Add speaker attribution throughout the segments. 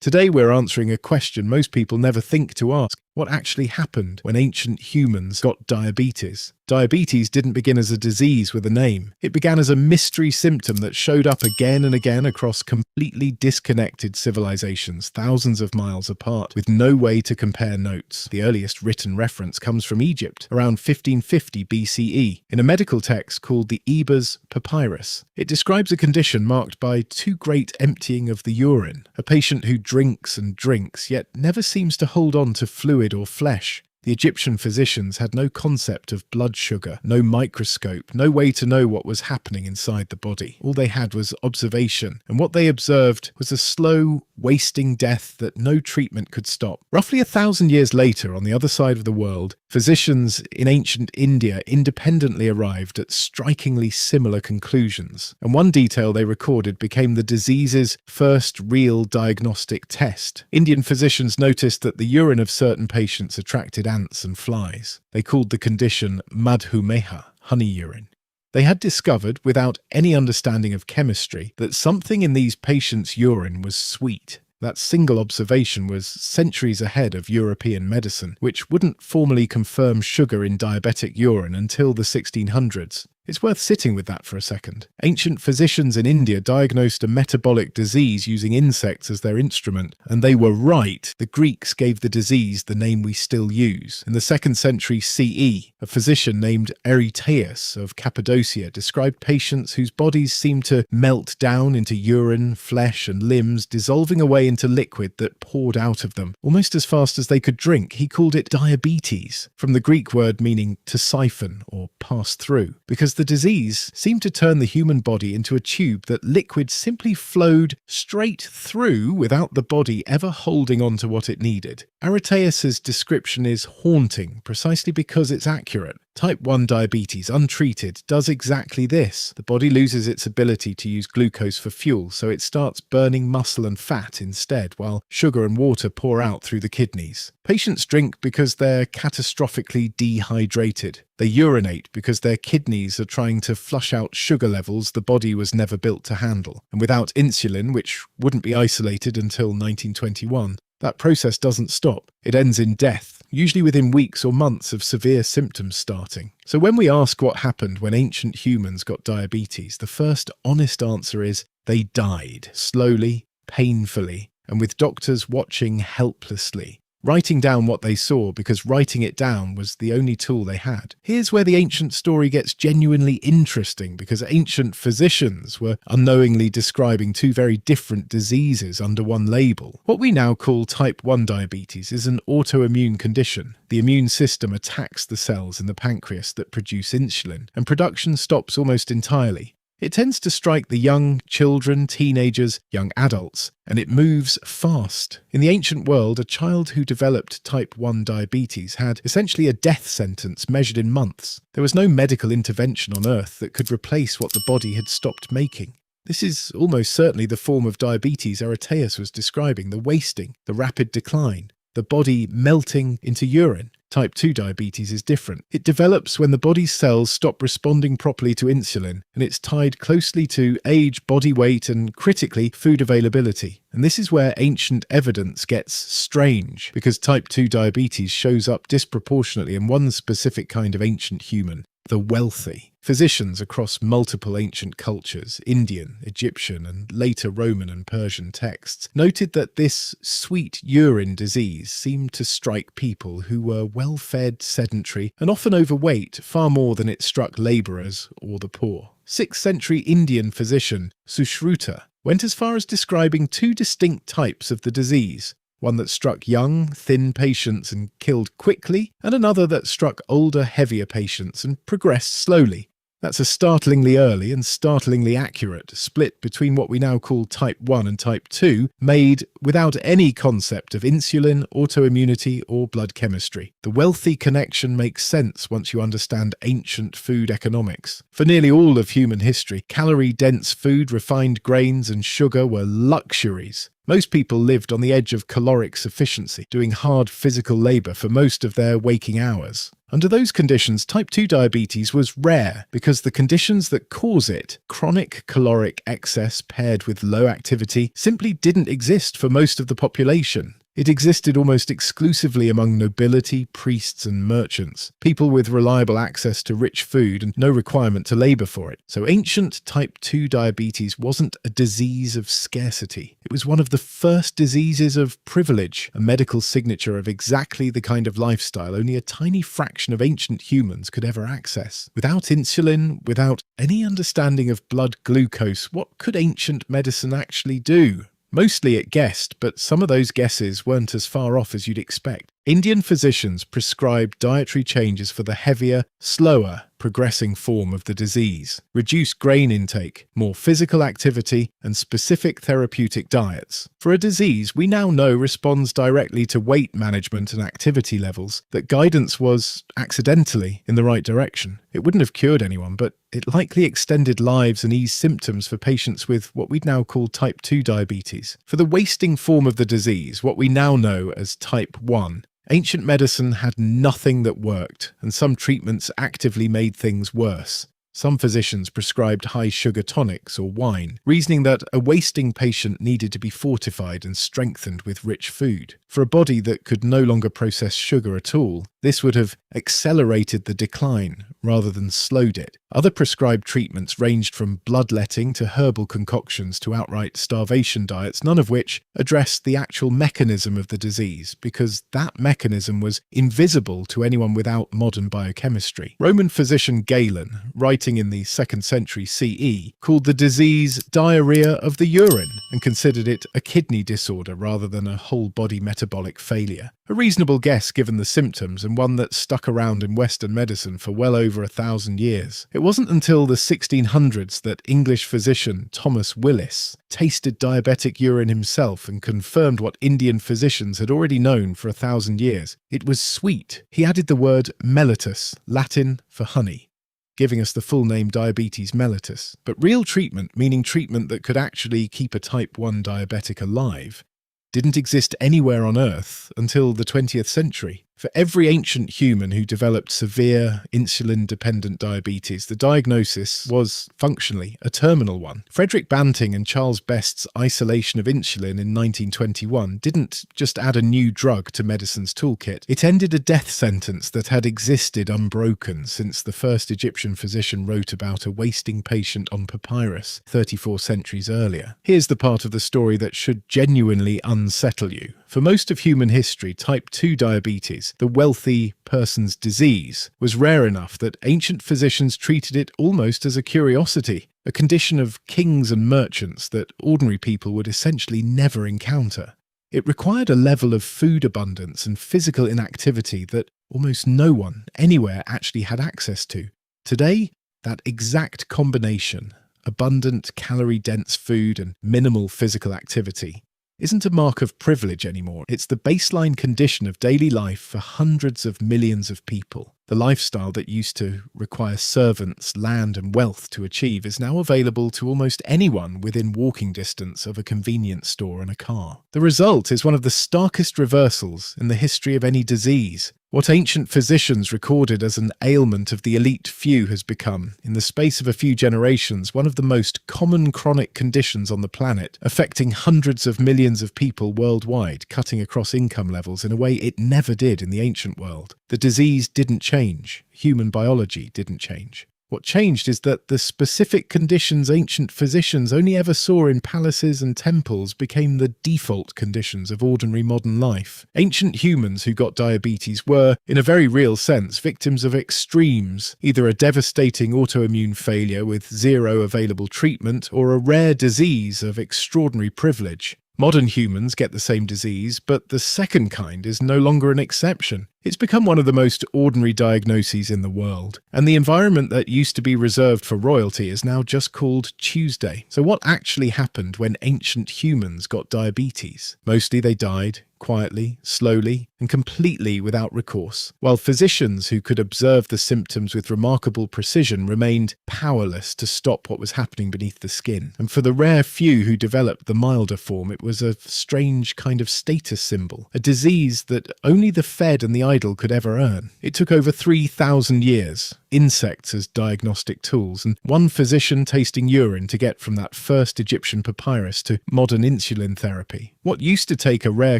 Speaker 1: Today we're answering a question most people never think to ask. What actually happened when ancient humans got diabetes? Diabetes didn't begin as a disease with a name. It began as a mystery symptom that showed up again and again across completely disconnected civilizations, thousands of miles apart, with no way to compare notes. The earliest written reference comes from Egypt, around 1550 BCE, in a medical text called the Ebers Papyrus. It describes a condition marked by too great emptying of the urine, a patient who drinks and drinks, yet never seems to hold on to fluid or flesh. The Egyptian physicians had no concept of blood sugar, no microscope, no way to know what was happening inside the body. All they had was observation, and what they observed was a slow, wasting death that no treatment could stop. Roughly 1,000 years later, on the other side of the world, physicians in ancient India independently arrived at strikingly similar conclusions, and one detail they recorded became the disease's first real diagnostic test. Indian physicians noticed that the urine of certain patients attracted ants and flies. They called the condition madhumeha, honey urine. They had discovered, without any understanding of chemistry, that something in these patients' urine was sweet. That single observation was centuries ahead of European medicine, which wouldn't formally confirm sugar in diabetic urine until the 1600s. It's worth sitting with that for a second. Ancient physicians in India diagnosed a metabolic disease using insects as their instrument, and they were right. The Greeks gave the disease the name we still use. In the 2nd century CE, a physician named Erytaeus of Cappadocia described patients whose bodies seemed to melt down into urine, flesh, and limbs, dissolving away into liquid that poured out of them, almost as fast as they could drink. He called it diabetes, from the Greek word meaning to siphon or pass through, because the disease seemed to turn the human body into a tube that liquid simply flowed straight through without the body ever holding on to what it needed. Erytaeus' description is haunting precisely because it's accurate. Type 1 diabetes, untreated, does exactly this. The body loses its ability to use glucose for fuel, so it starts burning muscle and fat instead, while sugar and water pour out through the kidneys. Patients drink because they're catastrophically dehydrated. They urinate because their kidneys are trying to flush out sugar levels the body was never built to handle. And without insulin, which wouldn't be isolated until 1921, that process doesn't stop. It ends in death, usually within weeks or months of severe symptoms starting. So when we ask what happened when ancient humans got diabetes, the first honest answer is they died, slowly, painfully, and with doctors watching helplessly, writing down what they saw because writing it down was the only tool they had. Here's where the ancient story gets genuinely interesting, because ancient physicians were unknowingly describing two very different diseases under one label. What we now call type 1 diabetes is an autoimmune condition. The immune system attacks the cells in the pancreas that produce insulin, and production stops almost entirely. It tends to strike the young children, teenagers, young adults, and it moves fast. In the ancient world, a child who developed type 1 diabetes had essentially a death sentence measured in months. There was no medical intervention on Earth that could replace what the body had stopped making. This is almost certainly the form of diabetes Erytaeus was describing, the wasting, the rapid decline, the body melting into urine. Type 2 diabetes is different. It develops when the body's cells stop responding properly to insulin, and it's tied closely to age, body weight, and critically, food availability. And this is where ancient evidence gets strange, because type 2 diabetes shows up disproportionately in one specific kind of ancient human, the wealthy. Physicians across multiple ancient cultures, Indian, Egyptian, and later Roman and Persian texts, noted that this sweet urine disease seemed to strike people who were well-fed, sedentary, and often overweight far more than it struck labourers or the poor. 6th century Indian physician Sushruta went as far as describing two distinct types of the disease, one that struck young, thin patients and killed quickly, and another that struck older, heavier patients and progressed slowly. That's a startlingly early and startlingly accurate split between what we now call type 1 and type 2, made without any concept of insulin, autoimmunity, or blood chemistry. The wealthy connection makes sense once you understand ancient food economics. For nearly all of human history, calorie-dense food, refined grains, and sugar were luxuries. Most people lived on the edge of caloric sufficiency, doing hard physical labour for most of their waking hours. Under those conditions, type 2 diabetes was rare because the conditions that cause it, chronic caloric excess paired with low activity, simply didn't exist for most of the population. It existed almost exclusively among nobility, priests and merchants, people with reliable access to rich food and no requirement to labour for it. So ancient type 2 diabetes wasn't a disease of scarcity. It was one of the first diseases of privilege, a medical signature of exactly the kind of lifestyle only a tiny fraction of ancient humans could ever access. Without insulin, without any understanding of blood glucose, what could ancient medicine actually do? Mostly it guessed, but some of those guesses weren't as far off as you'd expect. Indian physicians prescribed dietary changes for the heavier, slower, progressing form of the disease. Reduced grain intake, more physical activity, and specific therapeutic diets. For a disease we now know responds directly to weight management and activity levels, that guidance was, accidentally, in the right direction. It wouldn't have cured anyone, but it likely extended lives and eased symptoms for patients with what we'd now call type 2 diabetes. For the wasting form of the disease, what we now know as type 1, ancient medicine had nothing that worked, and some treatments actively made things worse. Some physicians prescribed high-sugar tonics or wine, reasoning that a wasting patient needed to be fortified and strengthened with rich food. For a body that could no longer process sugar at all, this would have accelerated the decline rather than slowed it. Other prescribed treatments ranged from bloodletting to herbal concoctions to outright starvation diets, none of which addressed the actual mechanism of the disease, because that mechanism was invisible to anyone without modern biochemistry. Roman physician Galen, writing in the 2nd century CE, called the disease diarrhea of the urine and considered it a kidney disorder rather than a whole-body metabolic failure. A reasonable guess given the symptoms, and one that stuck around in Western medicine for well over 1,000 years. It wasn't until the 1600s that English physician Thomas Willis tasted diabetic urine himself and confirmed what Indian physicians had already known for 1,000 years. It was sweet. He added the word mellitus, Latin for honey, giving us the full name diabetes mellitus. But real treatment, meaning treatment that could actually keep a type 1 diabetic alive, didn't exist anywhere on Earth until the 20th century. For every ancient human who developed severe insulin-dependent diabetes, the diagnosis was, functionally, a terminal one. Frederick Banting and Charles Best's isolation of insulin in 1921 didn't just add a new drug to medicine's toolkit. It ended a death sentence that had existed unbroken since the first Egyptian physician wrote about a wasting patient on Papyrus 34 centuries earlier. Here's the part of the story that should genuinely unsettle you. For most of human history, type 2 diabetes, the wealthy person's disease, was rare enough that ancient physicians treated it almost as a curiosity, a condition of kings and merchants that ordinary people would essentially never encounter. It required a level of food abundance and physical inactivity that almost no one, anywhere, actually had access to. Today, that exact combination, abundant, calorie-dense food and minimal physical activity, isn't a mark of privilege anymore. It's the baseline condition of daily life for hundreds of millions of people. The lifestyle that used to require servants, land and wealth to achieve is now available to almost anyone within walking distance of a convenience store and a car. The result is one of the starkest reversals in the history of any disease. What ancient physicians recorded as an ailment of the elite few has become, in the space of a few generations, one of the most common chronic conditions on the planet, affecting hundreds of millions of people worldwide, cutting across income levels in a way it never did in the ancient world. The disease didn't change. Human biology didn't change. What changed is that the specific conditions ancient physicians only ever saw in palaces and temples became the default conditions of ordinary modern life. Ancient humans who got diabetes were, in a very real sense, victims of extremes, either a devastating autoimmune failure with zero available treatment or a rare disease of extraordinary privilege. Modern humans get the same disease, but the second kind is no longer an exception. It's become one of the most ordinary diagnoses in the world, and the environment that used to be reserved for royalty is now just called Tuesday. So what actually happened when ancient humans got diabetes? Mostly they died, quietly, slowly, and completely without recourse, while physicians who could observe the symptoms with remarkable precision remained powerless to stop what was happening beneath the skin. And for the rare few who developed the milder form, it was a strange kind of status symbol, a disease that only the fed and the idol could ever earn. It took over 3,000 years, insects as diagnostic tools, and one physician tasting urine to get from that first Egyptian papyrus to modern insulin therapy. What used to take a rare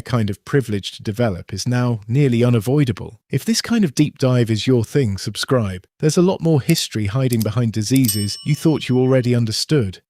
Speaker 1: kind of privilege to develop is now nearly unavoidable. If this kind of deep dive is your thing, subscribe. There's a lot more history hiding behind diseases you thought you already understood.